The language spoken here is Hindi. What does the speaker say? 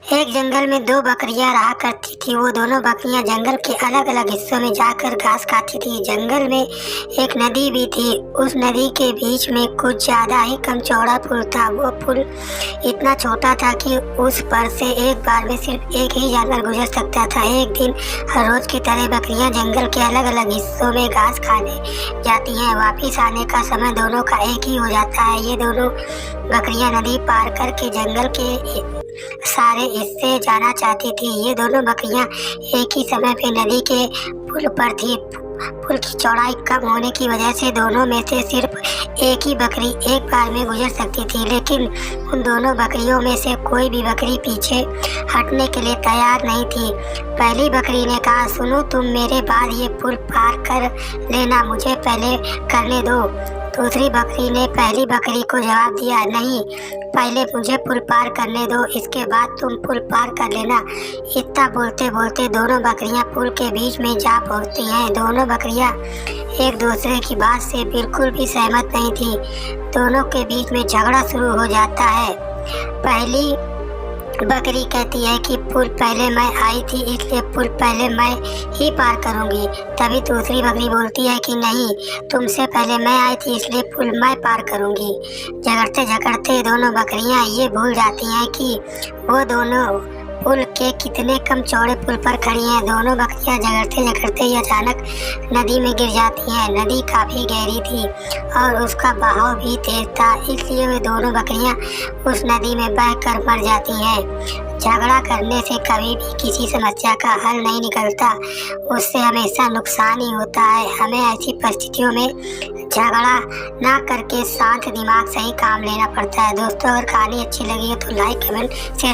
एक जंगल में दो बकरियां रहा करती थी। वो दोनों बकरियां जंगल के अलग अलग हिस्सों में जाकर घास खाती थी। जंगल में एक नदी भी थी। उस नदी के बीच में कुछ ज्यादा ही कम चौड़ा पुल था। वो पुल इतना छोटा था कि उस पर से एक बार में सिर्फ एक ही जानवर गुजर सकता था। एक दिन हर रोज की तरह बकरियां जंगल के अलग अलग हिस्सों में घास खाने जाती हैं। वापिस आने का समय दोनों का एक ही हो जाता है। ये दोनों बकरियां नदी पार करके जंगल के सारे हिस्से जाना चाहती थी। ये दोनों बकरियां एक ही समय पे नदी के पुल पर थी। पुल की चौड़ाई कम होने की वजह से दोनों में से सिर्फ एक ही बकरी एक बार में गुजर सकती थी। लेकिन उन दोनों बकरियों में से कोई भी बकरी पीछे हटने के लिए तैयार नहीं थी। पहली बकरी ने कहा, सुनो, तुम मेरे बाद ये पुल पार कर लेना, मुझे पहले करने दो। दूसरी बकरी ने पहली बकरी को जवाब दिया, नहीं, पहले मुझे पुल पार करने दो, इसके बाद तुम पुल पार कर लेना। इतना बोलते बोलते दोनों बकरियां पुल के बीच में जा पहुंचती हैं। दोनों बकरियां एक दूसरे की बात से बिल्कुल भी सहमत नहीं थी। दोनों के बीच में झगड़ा शुरू हो जाता है। पहली बकरी कहती है कि पुल पहले मैं आई थी, इसलिए पुल पहले मैं ही पार करूंगी। तभी दूसरी बकरी बोलती है कि नहीं, तुमसे पहले मैं आई थी, इसलिए पुल मैं पार करूंगी। झगड़ते झगड़ते दोनों बकरियां ये भूल जाती हैं कि वो दोनों पुल के कितने कम चौड़े पुल पर खड़ी हैं। दोनों बकरियां झगड़ते झगड़ते ही अचानक नदी में गिर जाती हैं। नदी काफी गहरी थी और उसका बहाव भी तेज था, इसलिए वे दोनों बकरियां उस नदी में बहकर मर जाती हैं। झगड़ा करने से कभी भी किसी समस्या का हल नहीं निकलता, उससे हमेशा नुकसान ही होता है। हमें ऐसी परिस्थितियों में झगड़ा ना करके शांत दिमाग से ही काम लेना पड़ता है। दोस्तों, अगर कहानी अच्छी लगी है तो लाइक, कमेंट, शेयर